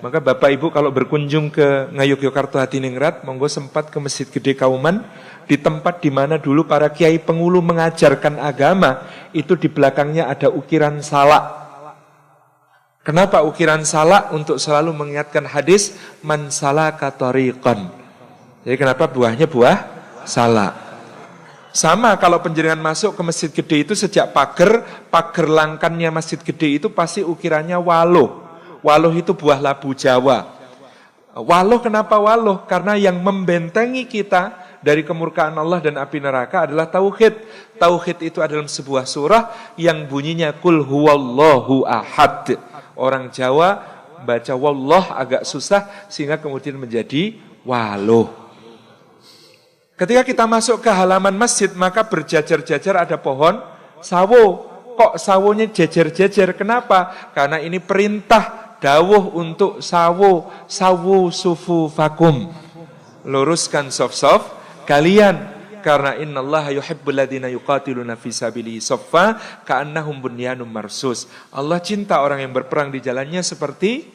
Maka Bapak Ibu kalau berkunjung ke Ngayogyakarta Hadiningrat, monggo sempat ke Masjid Gede Kauman, di tempat di mana dulu para kiai pengulu mengajarkan agama, itu di belakangnya ada ukiran salak. Kenapa ukiran salak? Untuk selalu mengingatkan hadis man salaka tariqan. Jadi kenapa buahnya buah salak? Sama kalau penjenengan masuk ke Masjid Gede itu sejak pagar langkannya Masjid Gede itu pasti ukirannya waluh. Waluh itu buah labu Jawa. Waluh kenapa waluh? Karena yang membentengi kita dari kemurkaan Allah dan api neraka adalah tauhid. Tauhid itu adalah sebuah surah yang bunyinya kul huwallahu ahad. Orang Jawa baca wallah agak susah sehingga kemudian menjadi waluh. Ketika kita masuk ke halaman masjid, maka berjajar-jajar ada pohon sawo. Kok sawonya jejer-jejer? Kenapa? Karena ini perintah dawuh untuk sawo sufu fakum. Luruskan saf-saf kalian. Karena innallaha yuhibbul ladzina yuqatiluna fi sabilihi saffa ka'annahum bunyanun marsus. Allah cinta orang yang berperang di jalannya seperti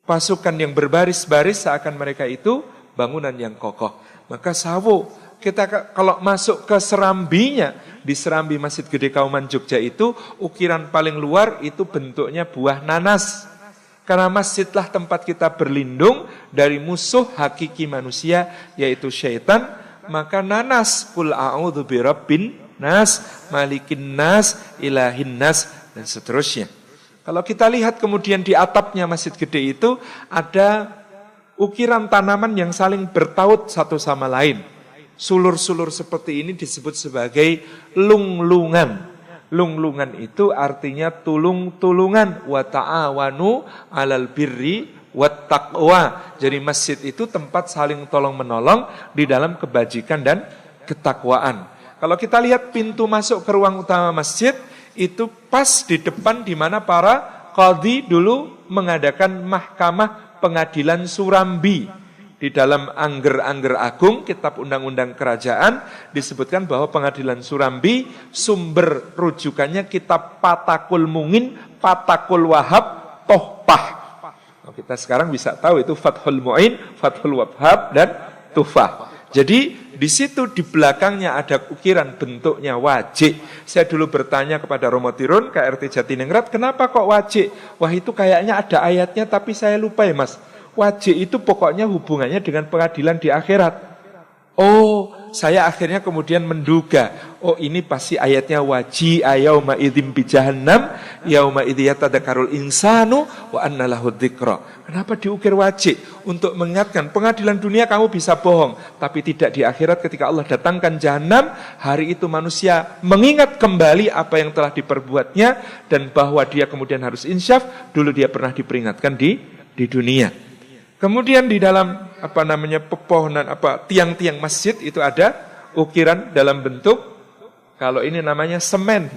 pasukan yang berbaris-baris seakan mereka itu bangunan yang kokoh. Maka sawo, kita kalau masuk ke serambinya, di serambi Masjid Gede Kauman Jogja itu, ukiran paling luar itu bentuknya buah nanas. Karena masjidlah tempat kita berlindung dari musuh hakiki manusia, yaitu syaitan. Maka nanas, kul a'udzu birabbin nas, malikin nas, ilahin nas, dan seterusnya. Kalau kita lihat kemudian di atapnya Masjid Gede itu ada ukiran tanaman yang saling bertaut satu sama lain. Sulur-sulur seperti ini disebut sebagai lunglungan. Lunglungan itu artinya tulung-tulungan. Wa ta'awanu 'alal birri wat taqwa. Jadi masjid itu tempat saling tolong-menolong di dalam kebajikan dan ketakwaan. Kalau kita lihat pintu masuk ke ruang utama masjid, itu pas di depan di mana para qadhi dulu mengadakan mahkamah pengadilan Surambi. Di dalam Angger-Angger Agung, kitab undang-undang kerajaan, disebutkan bahwa pengadilan Surambi sumber rujukannya kitab Patakul Mungin, Patakul Wahab, Tohpah. Nah, kita sekarang bisa tahu itu Fathul Mu'in, Fathul Wahab, dan Tufah. Jadi di situ di belakangnya ada ukiran bentuknya wajik. Saya dulu bertanya kepada Romo Tirun, KRT Jatiningrat, kenapa kok wajik? Wah itu kayaknya ada ayatnya tapi saya lupa ya mas. Wajik itu pokoknya hubungannya dengan pengadilan di akhirat. Oh, saya akhirnya kemudian menduga, oh ini pasti ayatnya waji'a yauma idzim bi jahannam yauma idzi yatadzakarul insanu wa anna lahu dzikra. Kenapa diukir wajib? Untuk mengingatkan pengadilan dunia kamu bisa bohong, tapi tidak di akhirat ketika Allah datangkan jahanam, hari itu manusia mengingat kembali apa yang telah diperbuatnya dan bahwa dia kemudian harus insyaf, dulu dia pernah diperingatkan di dunia. Kemudian di dalam pepohonan tiang-tiang masjid itu ada ukiran dalam bentuk, kalau ini namanya semen.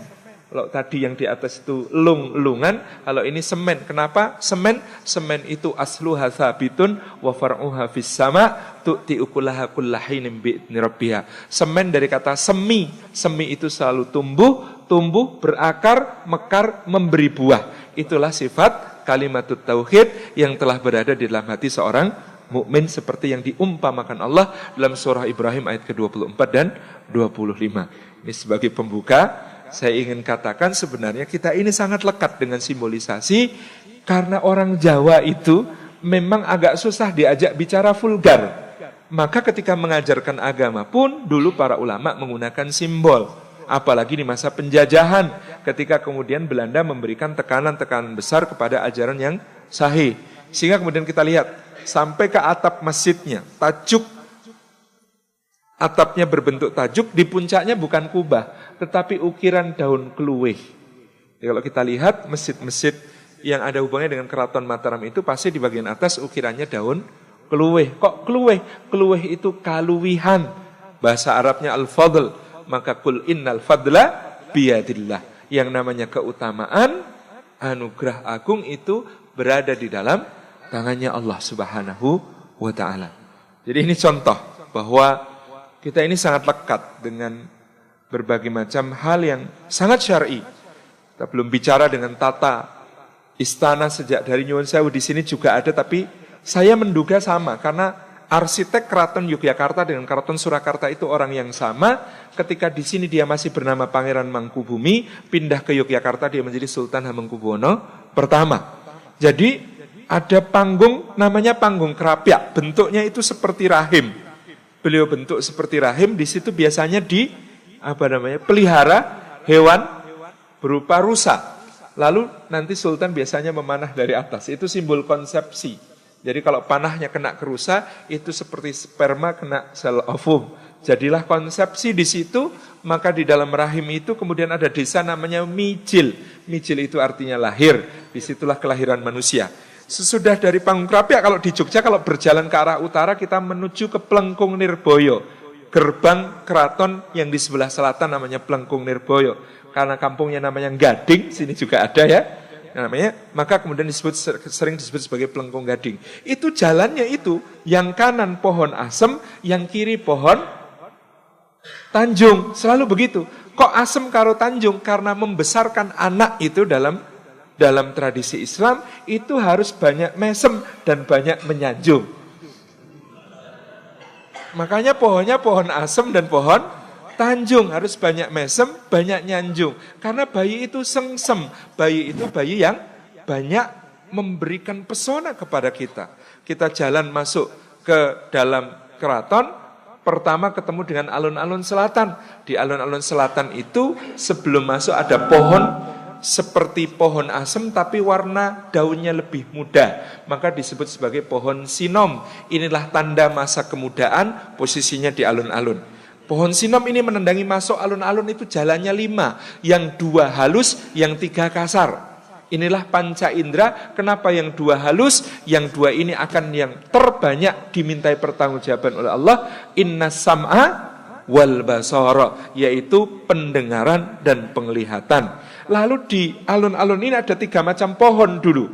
Kalau tadi yang di atas itu lungan, kalau ini semen. Kenapa semen? Semen itu asluha tsabitun wa far'uha fis sama tu'ti ukulaha kullahinin bi'idzni rabbiha. Semen dari kata semi. Semi itu selalu tumbuh, berakar, mekar, memberi buah. Itulah sifat kalimatut tauhid yang telah berada di dalam hati seorang mukmin seperti yang diumpamakan Allah dalam surah Ibrahim ayat ke-24 dan 25. Ini sebagai pembuka, saya ingin katakan sebenarnya kita ini sangat lekat dengan simbolisasi karena orang Jawa itu memang agak susah diajak bicara vulgar. Maka ketika mengajarkan agama pun dulu para ulama menggunakan simbol. Apalagi di masa penjajahan ketika kemudian Belanda memberikan tekanan-tekanan besar kepada ajaran yang sahih. Sehingga kemudian kita lihat sampai ke atap masjidnya, tajuk atapnya berbentuk tajuk, di puncaknya bukan kubah, tetapi ukiran daun keluih. Jadi kalau kita lihat masjid-masjid yang ada hubungannya dengan Keraton Mataram itu pasti di bagian atas ukirannya daun keluih. Kok keluih? Keluih itu kaluwihan. Bahasa Arabnya al-fadl. Maka kul innal fadla biyadillah. Yang namanya keutamaan, anugerah agung itu berada di dalam tangannya Allah Subhanahu wa ta'ala. Jadi ini contoh bahwa kita ini sangat lekat dengan berbagai macam hal yang sangat syar'i. Kita belum bicara dengan tata istana sejak dari Nyuwun Sewu di sini juga ada, tapi saya menduga sama karena arsitek Keraton Yogyakarta dengan Keraton Surakarta itu orang yang sama. Ketika di sini dia masih bernama Pangeran Mangkubumi, pindah ke Yogyakarta dia menjadi Sultan Hamengkubuwono pertama. Jadi ada panggung namanya panggung Krapyak, bentuknya itu seperti rahim. Beliau bentuk seperti rahim, di situ biasanya pelihara hewan berupa rusa. Lalu nanti Sultan biasanya memanah dari atas, itu simbol konsepsi. Jadi kalau panahnya kena ke rusa, itu seperti sperma kena sel ovum. Jadilah konsepsi di situ, maka di dalam rahim itu kemudian ada desa namanya Mijil. Mijil itu artinya lahir, disitulah kelahiran manusia. Sesudah dari panggung Krapyak, kalau di Jogja, kalau berjalan ke arah utara, kita menuju ke Plengkung Nirboyo. Gerbang keraton yang di sebelah selatan namanya Plengkung Nirboyo. Karena kampungnya namanya Gading, sini juga ada ya. Namanya, maka kemudian sering disebut sebagai Plengkung Gading. Itu jalannya itu, yang kanan pohon asem, yang kiri pohon tanjung. Selalu begitu. Kok asem karo tanjung? Karena membesarkan anak itu dalam tradisi Islam, itu harus banyak mesem dan banyak menyanjung. Makanya pohonnya pohon asem dan pohon tanjung, harus banyak mesem, banyak nyanjung. Karena bayi itu sengsem, bayi itu bayi yang banyak memberikan pesona kepada kita. Kita jalan masuk ke dalam keraton, pertama ketemu dengan alun-alun selatan. Di alun-alun selatan itu sebelum masuk ada pohon seperti pohon asem tapi warna daunnya lebih muda. Maka disebut sebagai pohon sinom. Inilah tanda masa kemudaan, posisinya di alun-alun. Pohon sinom ini menendangi masuk alun-alun itu jalannya 5, yang 2 halus, yang 3 kasar. Inilah panca indera, kenapa yang 2 halus, yang 2 ini akan yang terbanyak dimintai pertanggungjawaban oleh Allah, inna sam'a wal basara, yaitu pendengaran dan penglihatan. Lalu di alun-alun ini ada 3 macam pohon dulu.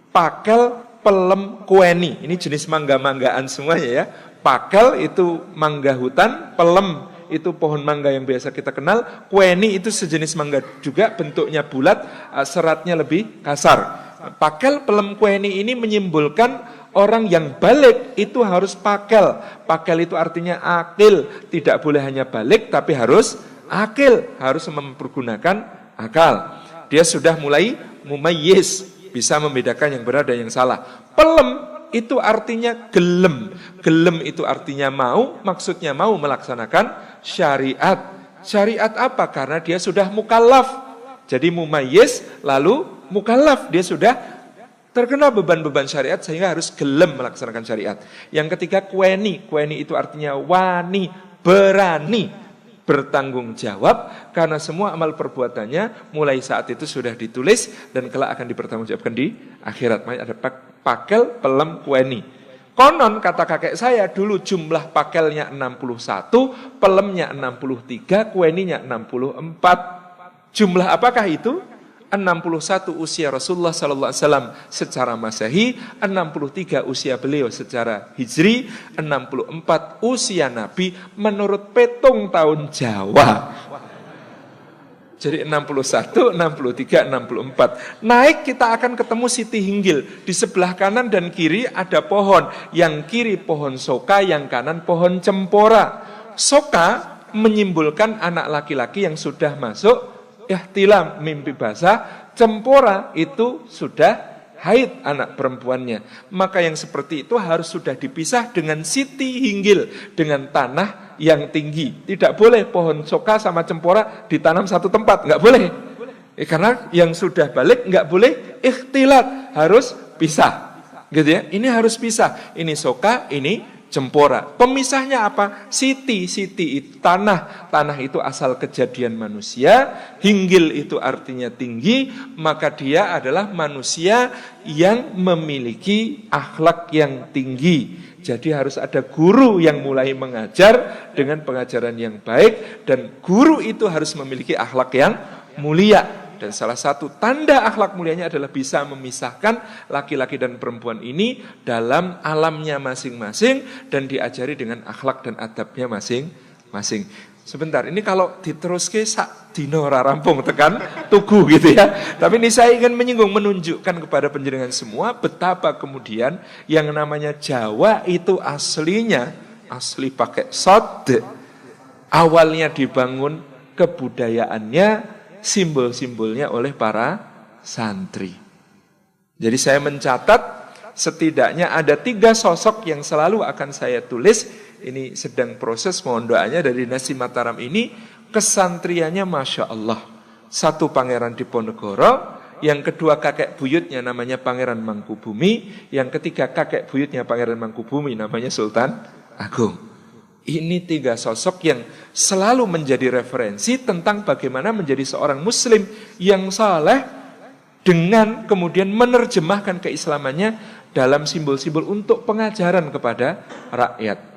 Pakel, pelem, kueni, ini jenis mangga-manggaan semuanya ya. Pakel itu mangga hutan, pelem itu pohon mangga yang biasa kita kenal, kueni itu sejenis mangga juga, bentuknya bulat, seratnya lebih kasar. Pakel, pelem, kueni ini menyimbolkan orang yang balik itu harus pakel. Pakel itu artinya akil, tidak boleh hanya balik tapi harus akil, harus mempergunakan akal. Dia sudah mulai mumayyiz, bisa membedakan yang benar dan yang salah. Pelem itu artinya gelem. Gelem itu artinya mau, maksudnya mau melaksanakan syariat. Syariat apa? Karena dia sudah mukallaf. Jadi mumayyiz lalu mukallaf, dia sudah terkena beban-beban syariat sehingga harus gelem melaksanakan syariat. Yang ketiga kueni. Kueni itu artinya wani, berani, bertanggung jawab karena semua amal perbuatannya mulai saat itu sudah ditulis dan kelak akan dipertanggungjawabkan di akhirat. Makanya ada pakel, pelem, kueni. Konon kata kakek saya dulu jumlah pakelnya 61, pelemnya 63, kueninya 64. Jumlah apakah itu? 61 usia Rasulullah SAW secara Masehi, 63 usia beliau secara Hijri, 64 usia Nabi menurut petung tahun Jawa. Jadi 61, 63, 64. Naik kita akan ketemu Siti Hinggil. Di sebelah kanan dan kiri ada pohon. Yang kiri pohon soka, yang kanan pohon cempora. Soka menyimbolkan anak laki-laki yang sudah masuk ihtilam, mimpi basah. Cempora itu sudah haid anak perempuannya. Maka yang seperti itu harus sudah dipisah dengan Siti Hinggil, dengan tanah yang tinggi. Tidak boleh pohon soka sama cempora ditanam satu tempat, nggak boleh. Karena yang sudah balik nggak boleh ikhtilat, harus pisah. Gitu ya. Ini harus pisah. Ini soka, ini cempora. Pemisahnya apa? Siti itu tanah. Tanah itu asal kejadian manusia. Hinggil itu artinya tinggi. Maka dia adalah manusia yang memiliki akhlak yang tinggi. Jadi harus ada guru yang mulai mengajar dengan pengajaran yang baik. Dan guru itu harus memiliki akhlak yang mulia. Dan salah satu tanda akhlak mulianya adalah bisa memisahkan laki-laki dan perempuan ini dalam alamnya masing-masing dan diajari dengan akhlak dan adabnya masing-masing. Sebentar, ini kalau diteruske sak dino ora rampung tekan tugu gitu ya. Tapi ini saya ingin menyinggung, menunjukkan kepada penjenengan semua betapa kemudian yang namanya Jawa itu aslinya asli pakai sod. Awalnya dibangun kebudayaannya, simbol-simbolnya oleh para santri. Jadi saya mencatat setidaknya ada 3 sosok yang selalu akan saya tulis. Ini sedang proses, mohon doanya dari Nasi Mataram ini. Kesantriannya Masya Allah. 1 Pangeran Diponegoro, yang kedua kakek buyutnya namanya Pangeran Mangkubumi, yang ketiga kakek buyutnya Pangeran Mangkubumi namanya Sultan Agung. Ini 3 sosok yang selalu menjadi referensi tentang bagaimana menjadi seorang muslim yang saleh dengan kemudian menerjemahkan keislamannya dalam simbol-simbol untuk pengajaran kepada rakyat.